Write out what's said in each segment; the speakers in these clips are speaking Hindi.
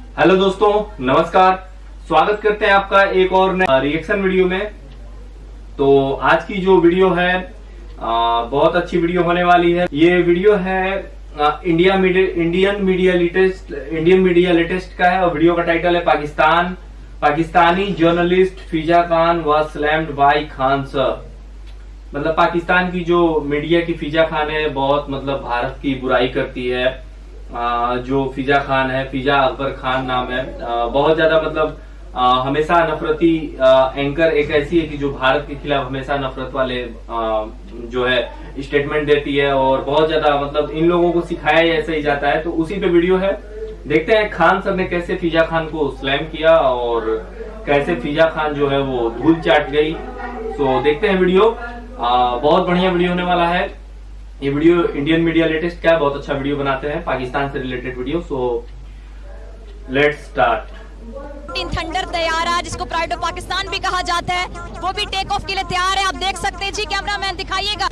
हेलो दोस्तों, नमस्कार। स्वागत करते हैं आपका एक और रिएक्शन वीडियो में। तो आज की जो वीडियो है बहुत अच्छी वीडियो होने वाली है। ये वीडियो है इंडियन मीडिया लेटेस्ट का है और वीडियो का टाइटल है Pakistani journalist Fiza Khan was slammed by Khan sir. मतलब पाकिस्तान की जो मीडिया की फिजा खान है बहुत मतलब भारत की बुराई करती है। जो फिजा खान है, फिजा अकबर खान नाम है, बहुत ज्यादा मतलब हमेशा नफरती एंकर एक ऐसी है कि जो भारत के खिलाफ हमेशा नफरत वाले जो है स्टेटमेंट देती है और बहुत ज्यादा मतलब इन लोगों को सिखाया ऐसा ही जाता है। तो उसी पे वीडियो है, देखते हैं खान सर ने कैसे फिजा खान को स्लैम किया और कैसे फिजा खान जो है वो धूल चाट गई। तो देखते हैं वीडियो, बहुत बढ़िया वीडियो होने वाला है। ये वीडियो इंडियन मीडिया लेटेस्ट का बहुत अच्छा वीडियो बनाते हैं पाकिस्तान से related video. So let's start. Thunder तैयार है जिसको प्राइड ऑफ पाकिस्तान भी कहा जाता है, वो भी टेक ऑफ के लिए तैयार है। आप देख सकते हैं जी, कैमरामैन दिखाइएगा।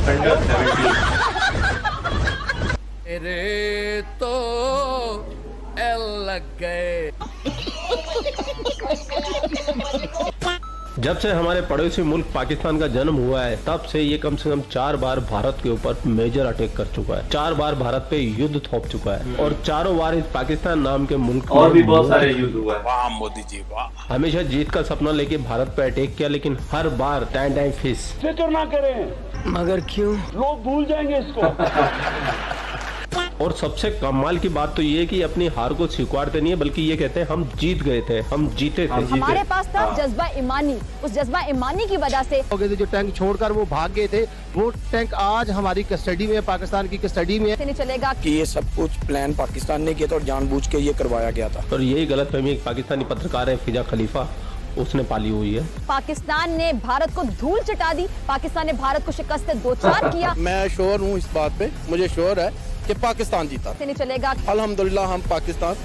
थंडर 17 तेरे तो एल लग गए। जब से हमारे पड़ोसी मुल्क पाकिस्तान का जन्म हुआ है तब से ये कम से कम 4 बार भारत के ऊपर मेजर अटैक कर चुका है, 4 बार भारत पे युद्ध थोप चुका है और चारों बार इस पाकिस्तान नाम के मुल्क और भी बहुत सारे युद्ध हुआ है। वाह मोदी जी वाह। हमेशा जीत का सपना लेके भारत पे अटैक किया, लेकिन हर बार टाइम फिस। फिक्र ना करें, मगर क्यों? लोग भूल जाएंगे इसको। और सबसे कमाल की बात तो ये है कि अपनी हार को स्वीकारते नहीं है, बल्कि ये कहते हैं हम जीत गए थे, हम जीते थे। हमारे पास था जज्बा ईमानी, उस जज्बा ईमानी की वजह से जो टैंक छोड़कर वो भाग गए थे, वो टैंक आज हमारी कस्टडी में, पाकिस्तान की कस्टडी में नहीं चलेगा कि ये सब कुछ प्लान पाकिस्तान ने किया था और जानबूझ के ये करवाया गया था। और यही गलतफहमी एक पाकिस्तानी पत्रकार है फिजा खलीफा, उसने पाली हुई है। पाकिस्तान ने भारत को धूल चटा दी, पाकिस्तान ने भारत को शिकस्त से दो चार किया। मैं श्योर हूँ इस बात पे, मुझे श्योर है कि पाकिस्तान जीता। नहीं चलेगा। अल्हम्दुलिल्लाह हम पाकिस्तान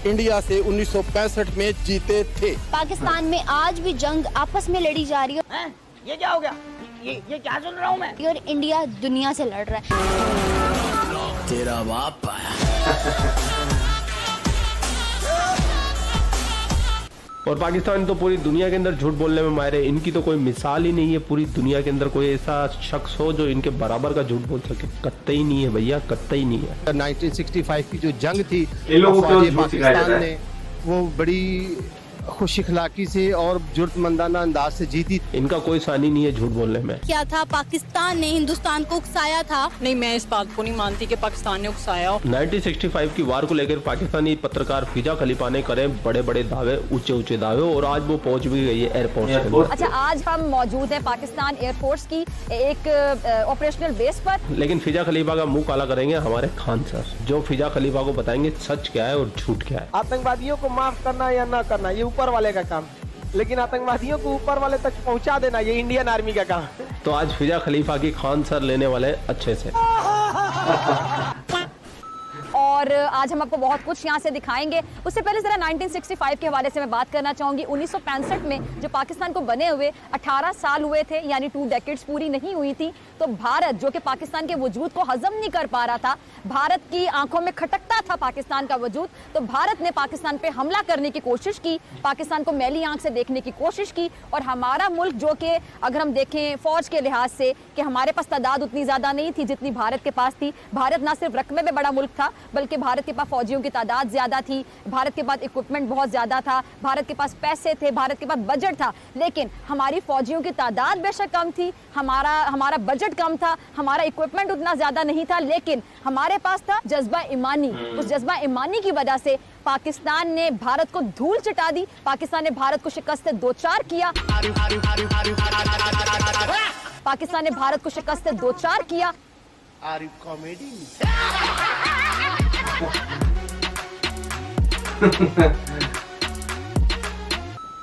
इंडिया से 1965 में जीते थे। पाकिस्तान में आज भी जंग आपस में लड़ी जा रही है। ये क्या हो गया? ये क्या सुन रहा हूँ मैं? और इंडिया दुनिया से लड़ रहा है। तेरा बाप आया। और पाकिस्तान तो पूरी दुनिया के अंदर झूठ बोलने में माहिर है, इनकी तो कोई मिसाल ही नहीं है। पूरी दुनिया के अंदर कोई ऐसा शख्स हो जो इनके बराबर का झूठ बोल सके, कतई नहीं है भैया, कतई नहीं है। 1965 की जो जंग थी पाकिस्तान ने वो बड़ी खुश इखलाकी से और जुर्तमंदाना अंदाज से जीती। इनका कोई सानी नहीं है झूठ बोलने में। क्या था, पाकिस्तान ने हिंदुस्तान को उकसाया था। नहीं, मैं इस बात को नहीं मानती कि पाकिस्तान ने उकसाया हो। 1965 की वार को लेकर पाकिस्तानी पत्रकार फिजा खलीफा ने करे बड़े बड़े दावे, ऊंचे दावे, और आज वो पहुंच भी गई है एयरपोर्ट। अच्छा, आज हम मौजूद है पाकिस्तान एयरफोर्स की एक ऑपरेशनल बेस पर। लेकिन फिजा खलीफा का मुंह काला करेंगे हमारे खान सर, जो फिजा खलीफा को बताएंगे सच क्या है और झूठ क्या है। आतंकवादियों को माफ करना या ना करना ये ऊपर वाले का काम, लेकिन आतंकवादियों को ऊपर वाले तक पहुंचा देना ये इंडियन आर्मी का काम। तो आज फिजा खलीफा की खान सर लेने वाले अच्छे से। और आज हम आपको बहुत कुछ यहाँ से दिखाएंगे। उससे पहले जरा 1965 के हवाले से मैं बात करना चाहूंगी। 1965 में जो पाकिस्तान को बने हुए 18 साल हुए थे, यानी 2 डेकेड्स पूरी नहीं हुई थी, तो भारत जो कि पाकिस्तान के वजूद को हजम नहीं कर पा रहा था, भारत की आंखों में खटकता था पाकिस्तान का वजूद, तो भारत ने पाकिस्तान पे हमला करने की कोशिश की, पाकिस्तान को मैली आंख से देखने की कोशिश की। और हमारा मुल्क जो कि अगर हम देखें फौज के लिहाज से कि हमारे पास तादाद उतनी ज्यादा नहीं थी जितनी भारत के पास थी। भारत ना सिर्फ रकबे में बड़ा मुल्क था, बल्कि भारत के पास फौजियों की तादाद ज्यादा थी, भारत के पास इक्विपमेंट बहुत ज्यादा था, भारत के पास पैसे थे, भारत के पास बजट था। लेकिन हमारी फौजियों की तादाद बेशक कम थी, हमारा बजट कम था, हमारा इक्विपमेंट उतना ज्यादा नहीं था, लेकिन हमारे पास था जज्बा ईमानी। उस जज्बा ईमानी की वजह से पाकिस्तान ने भारत को धूल चटा दी, पाकिस्तान ने भारत को शिकस्त से दो चार किया, पाकिस्तान ने भारत को शिकस्त से दो चार किया। Are you comedy?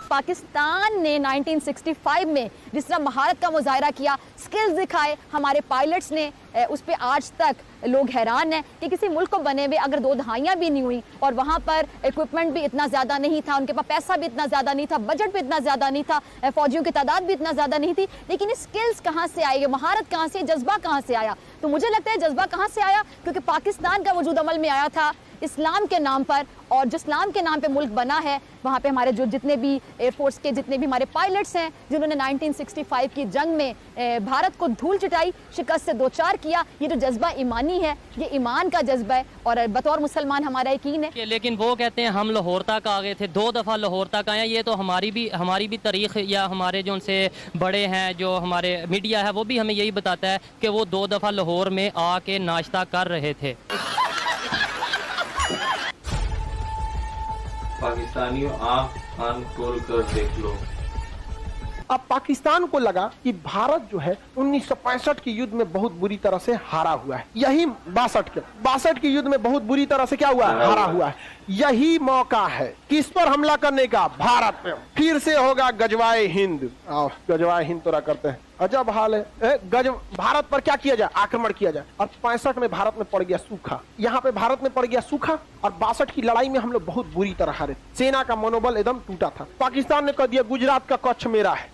पाकिस्तान ने 1965 में जिस तरह महारत का मुजाहरा किया, स्किल्स दिखाए हमारे पायलट्स ने, उस पर आज तक लोग हैरान हैं कि किसी मुल्क को बने हुए अगर 2 दहाइयाँ भी नहीं हुई और वहाँ पर इक्विपमेंट भी इतना ज़्यादा नहीं था, उनके पास पैसा भी इतना ज़्यादा नहीं था, बजट भी इतना ज़्यादा नहीं था, फौजियों की तादाद भी इतना ज़्यादा नहीं थी, लेकिन ये स्किल्स कहाँ से आई, महारत कहाँ से, जज्बा कहाँ से आया? तो मुझे लगता है जज्बा कहाँ से आया, क्योंकि पाकिस्तान का वजूद अमल में आया था इस्लाम के नाम पर, और जो इस्लाम के नाम पे मुल्क बना है वहाँ पे हमारे जो जितने भी एयरफोर्स के जितने भी हमारे पायलट्स हैं जिन्होंने 1965 की जंग में भारत को धूल चटाई, शिकस्त से दो चार किया, ये जो जज्बा ईमानी है, ये ईमान का जज्बा है और बतौर मुसलमान हमारा यकीन है। लेकिन वो कहते हैं हम लाहौर तक आ गए थे, 2 दफ़ा लाहौर तक आए, ये तो हमारी भी तारीख या हमारे जो उनसे बड़े हैं जो हमारे मीडिया है वो भी हमें यही बताता है कि वो 2 दफ़ा लाहौर में आके नाश्ता कर रहे थे। पाकिस्तानियों आंख कान खोल कर देख लो। अब पाकिस्तान को लगा कि भारत जो है 1965 के युद्ध में बहुत बुरी तरह से हारा हुआ है, यही 62 के युद्ध में बहुत बुरी तरह से क्या हुआ है, हारा हुआ है। यही मौका है किस पर हमला करने का, भारत पे। फिर से होगा गजवाए हिंद। गजवाए हिंद तोड़ा करते हैं, अजब हाल है। भारत पर क्या किया जाए, आक्रमण किया जाए। और 65 में भारत में पड़ गया सूखा, यहाँ पे भारत में पड़ गया सूखा, और 62 की लड़ाई में हम लोग बहुत बुरी तरह हारे। सेना का मनोबल एकदम टूटा था। पाकिस्तान ने कह दिया गुजरात का कच्छ मेरा है,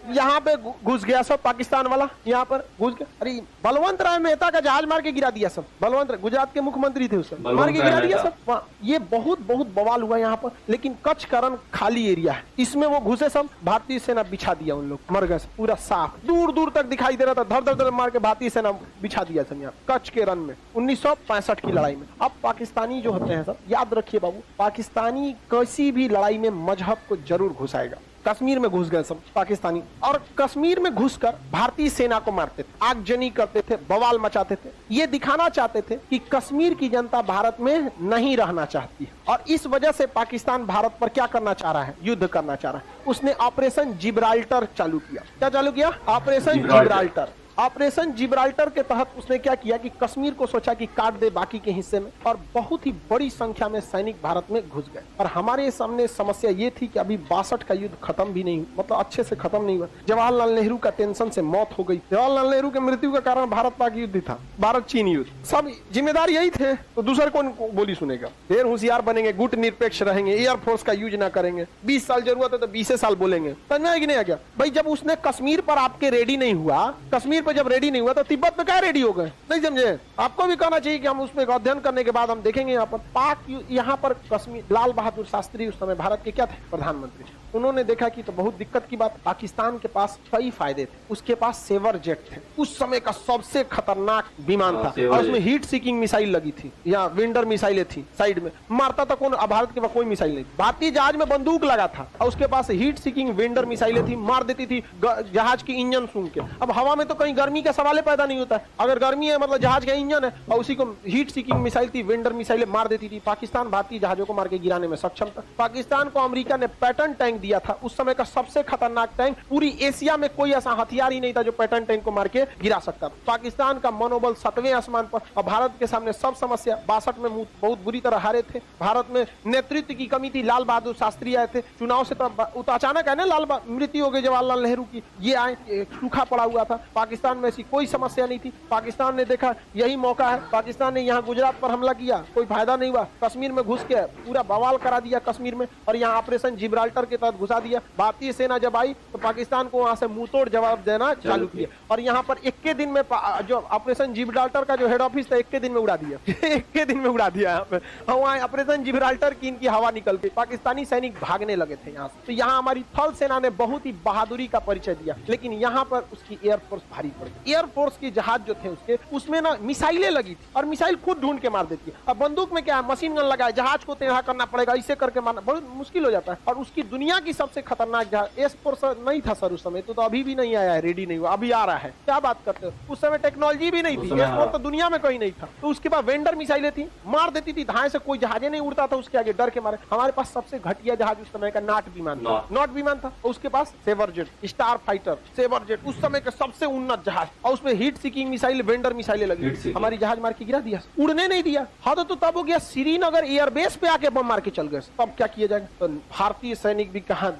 यहाँ पे घुस गया सब पाकिस्तान वाला, यहाँ पर घुस गया। अरे बलवंत राय मेहता का जहाज मार के गिरा दिया सब। बलवंत राय गुजरात के मुख्यमंत्री थे उस समय, मार के गिरा दिया सब। ये बहुत बवाल हुआ यहाँ पर। लेकिन कच्छ का रन खाली एरिया है, इसमें वो घुसे सब, भारतीय सेना बिछा दिया, उन लोग मर गए पूरा साफ, दूर दूर तक दिखाई दे रहा था। धर धर मार के भारतीय सेना बिछा दिया सब यहाँ कच्छ के रन में 1965 की लड़ाई में। अब पाकिस्तानी जो होते हैं सब, याद रखिए बाबू, पाकिस्तानी किसी भी लड़ाई में मजहब को जरूर घुसाएगा। कश्मीर में घुस गए सब पाकिस्तानी, और कश्मीर में घुसकर भारतीय सेना को मारते थे, आगजनी करते थे, बवाल मचाते थे। ये दिखाना चाहते थे कि कश्मीर की जनता भारत में नहीं रहना चाहती है, और इस वजह से पाकिस्तान भारत पर क्या करना चाह रहा है, युद्ध करना चाह रहा है। उसने ऑपरेशन जिब्राल्टर चालू किया। क्या चालू किया? Operation Gibraltar. ऑपरेशन जिब्राल्टर के तहत उसने क्या किया कि कश्मीर को सोचा कि काट दे बाकी के हिस्से में, और बहुत ही बड़ी संख्या में सैनिक भारत में घुस गए। और हमारे सामने समस्या ये थी कि अभी 62 का युद्ध खत्म भी नहीं, मतलब अच्छे से खत्म नहीं हुआ। जवाहरलाल नेहरू का टेंशन से मौत हो गई। जवाहरलाल नेहरू के मृत्यु का कारण भारत पाक युद्ध था, भारत चीन युद्ध, सब जिम्मेदार यही थे। तो दूसरे कौन बोली सुनेगा? ढेर होशियार बनेंगे, गुट निरपेक्ष रहेंगे, एयरफोर्स का यूज ना करेंगे, 20 साल जरूरत है तो 20 साल बोलेंगे। समझ में नहीं आ गया भाई? जब उसने कश्मीर पर आपके रेडी नहीं हुआ, कश्मीर जब रेडी नहीं हुआ तो तिब्बत में क्या रेडी हो गए? नहीं समझे? आपको भी कहना चाहिए कि हम उसमें अध्ययन करने के बाद हम देखेंगे। यहाँ पर पाक, यहाँ पर कश्मीर, लाल बहादुर शास्त्री उस समय भारत के क्या थे? प्रधानमंत्री। उन्होंने देखा कि तो बहुत दिक्कत की बात, पाकिस्तान के पास कई फायदे थे। उसके पास सेवर जेट थे, उस समय का सबसे खतरनाक विमान था, और उसमें हीट सीकिंग मिसाइल लगी थी, या विंडर मिसाइलें थी साइड में, मारता था कौन? भारत के पास कोई मिसाइल नहीं। भारतीय जहाज में बंदूक लगा था, और उसके पास हीट सीकिंग विंडर मिसाइलें थी, मार देती थी जहाज की इंजन सूंघ के। अब हवा में तो कहीं गर्मी का सवाल पैदा नहीं होता है, अगर गर्मी है मतलब जहाज का इंजन है, और उसी को हीट सीकिंग मिसाइल थी, विंडर मिसाइलें मार देती थी। पाकिस्तान भारतीय जहाजों को मार के गिराने में सक्षम था। पाकिस्तान को अमेरिका ने पैटर्न टैंक दिया था, उस समय का सबसे खतरनाक टैंक। पूरी एशिया में कोई ऐसा हथियार ही नहीं था जो पैटर्न टैंक को मार के गिरा सकता था। पाकिस्तान का मनोबल 7वें आसमान पर, और भारत के सामने सब समस्या। 62 में बहुत बुरी तरह हारे थे। भारत में नेतृत्व की कमी थी। लाल बहादुर शास्त्री आए थे चुनाव से, तो अचानक है ना, मृत्यु हो गई जवाहरलाल नेहरू की, ये आए, सूखा पड़ा हुआ था। पाकिस्तान में ऐसी कोई समस्या नहीं थी। पाकिस्तान ने देखा यही मौका है, पाकिस्तान ने यहाँ गुजरात पर हमला किया, कोई फायदा नहीं हुआ। कश्मीर में घुस के पूरा बवाल करा दिया कश्मीर में, और यहाँ ऑपरेशन जिब्राल्टर के तहत घुसा दिया। भारतीय सेना जब आई तो पाकिस्तान को वहां से मुंहतोड़ जवाब देना चालू किया, और यहाँ पर 21 दिन में जो ऑपरेशन जिब्राल्टर का जो हेड ऑफिस था 21 दिन में उड़ा दिया। 21 दिन में उड़ा दिया यहाँ पे। वहाँ ऑपरेशन जिब्राल्टर की इनकी हवा निकल गई, पाकिस्तानी सैनिक भागने लगे थे यहाँ से। तो यहाँ हमारी थल सेना ने बहुत ही बहादुरी का परिचय दिया, लेकिन यहाँ पर उसकी एयरफोर्स भारी पड़ गई। एयरफोर्स की जहाज जो थे उसके, उसमें ना मिसाइलें लगी थी, और मिसाइल खुद ढूंढ के मार देती है। अब बंदूक में क्या है, मशीन गन लगाए, जहाज को टेढ़ा करना पड़ेगा, इसे करके मारना बहुत मुश्किल हो जाता है। और उसकी दुनिया की सबसे खतरनाक जहाज एयरफोर्स नहीं था सर उस समय, तो अभी भी नहीं आया है, रेडी नहीं हुआ, अभी आ रहा है। क्या बात करते हो? उस समय टेक्नोलॉजी भी नहीं थी, एयरफोर्स तो दुनिया में कहीं नहीं था। तो उसके बाद वेंडर मिसाइलें थी, मार देती थी, धाए से कोई जहाजे नहीं उड़ता था उसके आगे, डर के मारे। हमारे पास सबसे घटिया जहाज उस समय का नॉट विमान था, उसके पास Sabre jet, Starfighter, Sabre jet, उस समय का सबसे उन्नत 5 जहाज और उसमें हीट सीकिंग मिसाइल, वेंडर मिसाइलें लगी, हमारी जहाज मार के गिरा दिया, उड़ने नहीं दिया। हाँ तो तब हो गया श्रीनगर एयरबेस पे आके बम मार के चल गए। तब क्या किया जाएगा? तो भारतीय सैनिक भी कहा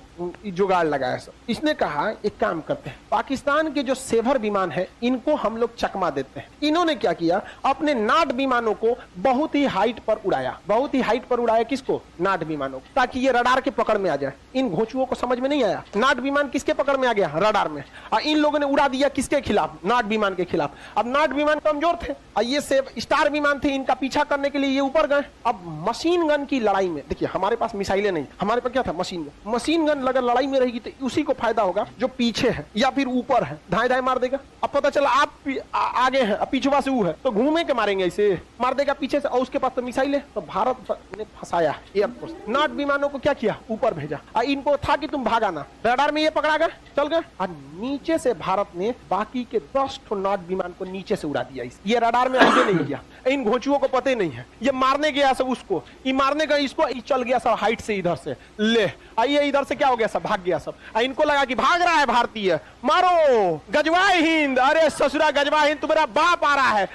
जुगाड़ लगाया सब। इसने कहा एक काम करते हैं, पाकिस्तान के जो सेवर विमान है इनको हम लोग चकमा देते हैं। इन्होंने क्या किया, अपने नाट विमानों को बहुत ही हाइट पर उड़ाया, बहुत ही हाइट पर उड़ाया। किसको? नाट विमानों को, ताकि ये रडार के पकड़ में आ जाए। इन घोंचुओं को समझ में नहीं आया नाट विमान किसके पकड़ में आ गया? रडार में। और इन लोगों ने उड़ा दिया किसके खिलाफ? नाट विमान के खिलाफ। अब नाट विमान कमजोर थे और ये स्टार विमान थे, इनका पीछा करने के लिए ये ऊपर गए। अब मशीन गन की लड़ाई में देखिए, हमारे पास मिसाइलें नहीं, हमारे पास क्या था? Machine gun. मशीन गन अगर लड़ाई में रहेगी तो उसी को फायदा होगा जो पीछे है या फिर ऊपर है, धाए धाए मार देगा। अब पता चला आप आगे है, पीछवा से वो है, तो घूमे के मारेंगे, इसे मार देगा पीछे से, और उसके पास तो मिसाइल है। तो भारत ने फंसाया एयरफोर्स, नाट विमानों को क्या किया? ऊपर भेजा। और इनको था कि तुम भागा ना, रडार में ये पकड़ा गए, चल गए। और नीचे से भारत ने बाकी के 10 नाट विमान को नीचे से उड़ा दिया। ये रडार में आगे नहीं गया, इन घोंचुओं को पता ही नहीं है। ये मारने गया सब उसको, ये मारने गए इसको, चल गया सब हाइट से इधर से, ले आइए इधर से क्या हो गया, सब भाग गया सब। इनको लगा कि भाग रहा है भारतीय, मारो गजवाए हिंद। अरे ससुरा गजवा हिंद, तुम्हारा बाप आ रहा है।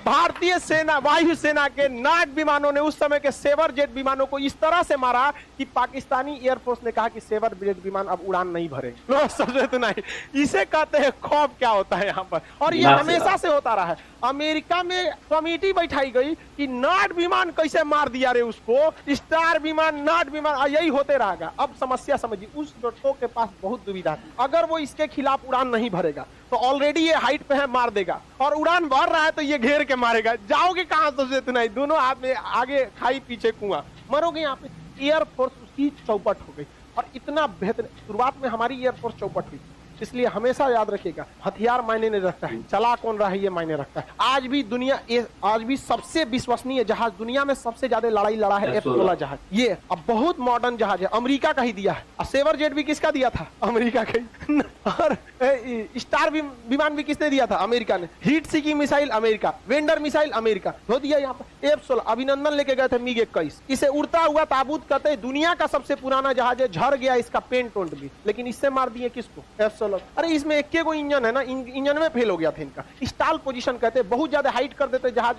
भारतीय सेना, वायुसेना के नाट विमानों ने उस समय के सेवर जेट विमानों को इस तरह से मारा कि पाकिस्तानी एयरफोर्स ने कहा कि सेवर जेट विमान अब उड़ान नहीं भरेंगे। समझे तो नहीं? इसे कहते हैं खौफ क्या होता है यहाँ पर। और ये हमेशा से होता रहा है। अमेरिका में कमेटी बैठाई गई कि नाट विमान कैसे मार दिया रे उसको, स्टार विमान, नाट विमान, यही होते रहेगा। अब समस्या समझिए, उस डॉक्टर के पास बहुत दुविधा थी। अगर वो इसके खिलाफ उड़ान नहीं भरेगा तो ऑलरेडी ये हाइट पे है, मार देगा, और उड़ान भर रहा है तो ये घेर के मारेगा। जाओगे कहां? सोचे तो नहीं, दोनों हाथ में, आगे खाई पीछे कुआं, मरोगे यहाँ पे। एयरफोर्स उसकी चौपट हो गई, और इतना बेहतर शुरुआत में हमारी एयरफोर्स चौपट हुई। इसलिए हमेशा याद रखिएगा, हथियार मायने नहीं रखता है, चला कौन रहा है ये मायने रखता है। आज भी सबसे विश्वसनीय जहाज, दुनिया में सबसे ज्यादा लड़ाई लड़ा है F-16 जहाज। ये अब बहुत मॉडर्न जहाज है, अमेरिका का ही दिया है। और सेवर जेट भी किसका दिया था? अमेरिका का ही। और स्टार विमान भी किसने दिया था? अमेरिका ने। Heat seeking missile America, vendor missile America हो दिया। यहाँ पर F-16 अभिनंदन लेके गए थे, MiG-21। इसे उड़ता हुआ ताबूत कहते हैं, दुनिया का सबसे पुराना जहाज है, झड़ गया इसका पेंट ओंट भी, लेकिन इससे मार दिए किसको? F-16। अरे इसमें एक को इंजन है ना, इंजन में फेल हो गया था इनका। स्टाल पोजीशन कहते हैं, बहुत ज्यादा हाइट कर देते जहाज,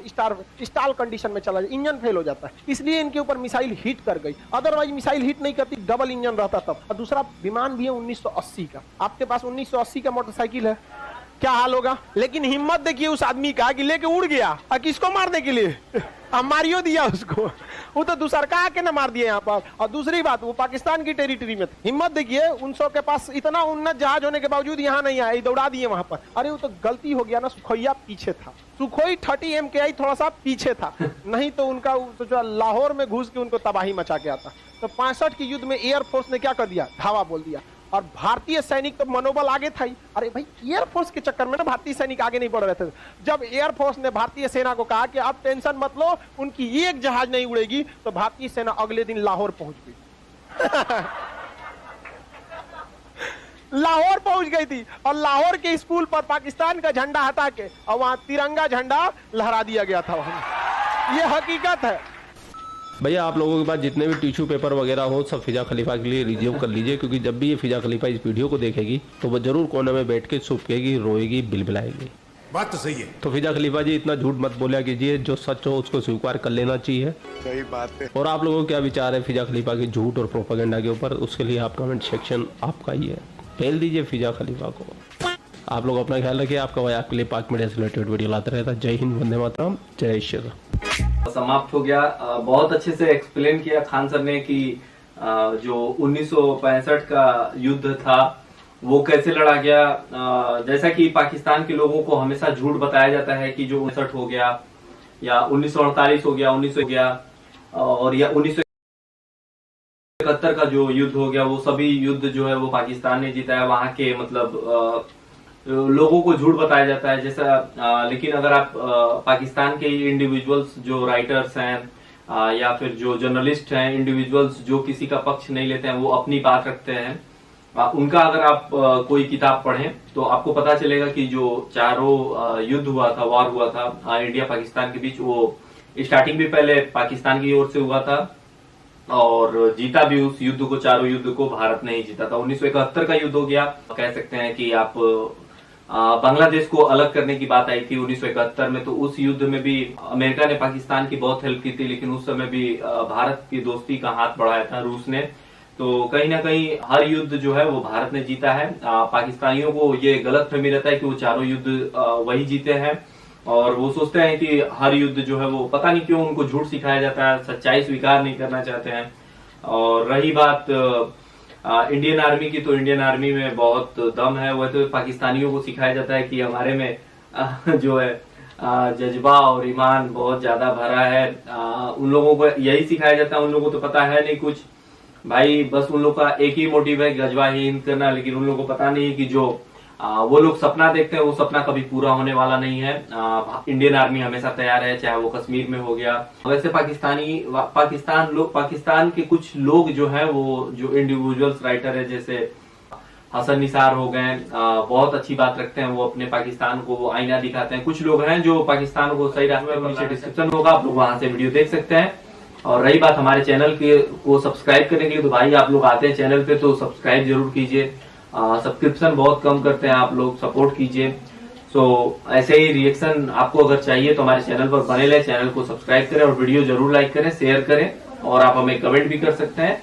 स्टाल कंडीशन में चला जाए, इंजन फेल हो जाता है, इसलिए इनके ऊपर मिसाइल हिट कर गई। अदरवाइज मिसाइल हिट नहीं करती, डबल इंजन रहता तब। और दूसरा विमान भी है 1980 का। आपके पास 1980 का मोटरसाइकिल है, क्या हाल होगा? लेकिन हिम्मत देखिए उस आदमी का कि लेके उड़ गया, और किसको मारने के लिए? मारियो दिया उसको, वो तो दूसरा का आके ना मार दिया यहाँ पर। और दूसरी बात, वो पाकिस्तान की टेरिटरी में थे। हिम्मत देखिए, उनसो के पास इतना उन्नत जहाज होने के बावजूद यहाँ नहीं आए, दौड़ा दिए वहां पर। अरे वो तो गलती हो गया ना, सुखोइया पीछे था, सुखोई 30 MKI थोड़ा सा पीछे था, नहीं तो उनका तो जो लाहौर में घुस के उनको तबाही मचा के आता। तो 65 के युद्ध में एयरफोर्स ने क्या कर दिया? धावा बोल दिया। और भारतीय सैनिक तो मनोबल आगे था ही। अरे भाई, एयरफोर्स के चक्कर में ना भारतीय सैनिक आगे नहीं बढ़ रहे थे। जब एयरफोर्स ने भारतीय सेना को कहा कि आप टेंशन मत लो, उनकी एक जहाज नहीं उड़ेगी, तो भारतीय सेना अगले दिन लाहौर पहुंच गई। लाहौर पहुंच गई थी, और लाहौर के स्कूल पर पाकिस्तान का झंडा हटा के और वहां तिरंगा झंडा लहरा दिया गया था वहां। ये हकीकत है। भैया आप लोगों के पास जितने भी टिश्यू पेपर वगैरह हो सब फिजा खलीफा के लिए रिजर्व कर लीजिए, क्योंकि जब भी ये फिजा खलीफा इस वीडियो को देखेगी तो वो जरूर कोने में बैठ के सूखेगी, रोएगी, बिलबिलाएगी। बात तो सही है। तो फिजा खलीफा जी इतना झूठ मत बोला कीजिए, जो सच हो उसको स्वीकार कर लेना चाहिए। सही बात है। और आप लोगों को क्या विचार है फिजा खलीफा के झूठ और प्रोपेगेंडा के ऊपर, उसके लिए आप कमेंट सेक्शन आपका ही है, फैल दीजिए फिजा खलीफा को। आप लोग अपना ख्याल रखिए। आपका भाई आपके लिए पाक मीडिया से रिलेटेड वीडियो लाता रहता है। जय हिंद, वंदे मातरम, जय श्री राम। समाप्त हो गया। बहुत अच्छे से एक्सप्लेन किया खान सर ने कि जो 1965 का युद्ध था वो कैसे लड़ा गया। जैसा कि पाकिस्तान के लोगों को हमेशा झूठ बताया जाता है कि जो 59 हो गया या 1948 हो गया, 1900 हो गया, और या 1971 का जो युद्ध हो गया, वो सभी युद्ध जो है वो पाकिस्तान ने जीता है। वहां के मतलब लोगों को झूठ बताया जाता है जैसा। लेकिन अगर आप पाकिस्तान के इंडिविजुअल्स जो राइटर्स हैं या फिर जो जर्नलिस्ट हैं, इंडिविजुअल्स जो किसी का पक्ष नहीं लेते हैं, वो अपनी बात रखते हैं, उनका अगर आप कोई किताब पढ़ें तो आपको पता चलेगा कि जो चारों युद्ध हुआ था, वॉर हुआ था इंडिया पाकिस्तान के बीच, वो स्टार्टिंग भी पहले पाकिस्तान की ओर से हुआ था, और जीता भी उस युद्ध को, चारों युद्ध को भारत ने ही जीता था। 1971 का युद्ध हो गया, कह सकते हैं कि आप बांग्लादेश को अलग करने की बात आई थी 1971 में, तो उस युद्ध में भी अमेरिका ने पाकिस्तान की बहुत हेल्प की थी, लेकिन उस समय भी भारत की दोस्ती का हाथ बढ़ाया था रूस ने। तो कहीं ना कहीं हर युद्ध जो है वो भारत ने जीता है। पाकिस्तानियों को ये गलतफहमी रहता है कि वो चारों युद्ध वही जीते हैं, और वो सोचते हैं कि हर युद्ध जो है वो, पता नहीं क्यों उनको झूठ सिखाया जाता है, सच्चाई स्वीकार नहीं करना चाहते हैं। और रही बात इंडियन आर्मी की, तो इंडियन आर्मी में बहुत दम है। वह तो पाकिस्तानियों को सिखाया जाता है कि हमारे में जो है जज्बा और ईमान बहुत ज्यादा भरा है। उन लोगों को यही सिखाया जाता है, उन लोगों को तो पता है नहीं कुछ भाई, बस उन लोग का एक ही मोटिव है, गजवा ही हिंद करना। लेकिन उन लोगों को पता नहीं है कि जो वो लोग सपना देखते हैं वो सपना कभी पूरा होने वाला नहीं है। इंडियन आर्मी हमेशा तैयार है, चाहे वो कश्मीर में हो गया। वैसे पाकिस्तान के कुछ लोग जो है वो, जो इंडिविजुअल्स राइटर है जैसे हसन निसार हो गए, बहुत अच्छी बात रखते हैं। वो अपने पाकिस्तान को वो आईना दिखाते हैं। कुछ लोग हैं जो पाकिस्तान को सही रास्ते में, नीचे डिस्क्रिप्शन होगा, आप लोग वहां से वीडियो देख सकते हैं। और रही बात हमारे चैनल को सब्सक्राइब करने के लिए, तो भाई आप लोग आते हैं चैनल पे तो सब्सक्राइब जरूर कीजिए। सब्सक्रिप्शन बहुत कम करते हैं आप लोग, सपोर्ट कीजिए। सो ऐसे ही रिएक्शन आपको अगर चाहिए तो हमारे चैनल पर बने रहे, चैनल को सब्सक्राइब करें और वीडियो जरूर लाइक करें, शेयर करें। और आप हमें कमेंट भी कर सकते हैं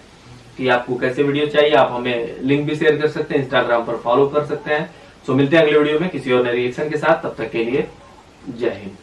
कि आपको कैसे वीडियो चाहिए। आप हमें लिंक भी शेयर कर सकते हैं, इंस्टाग्राम पर फॉलो कर सकते हैं। सो मिलते हैं अगले वीडियो में किसी और नए रिएक्शन के साथ, तब तक के लिए जय हिंद।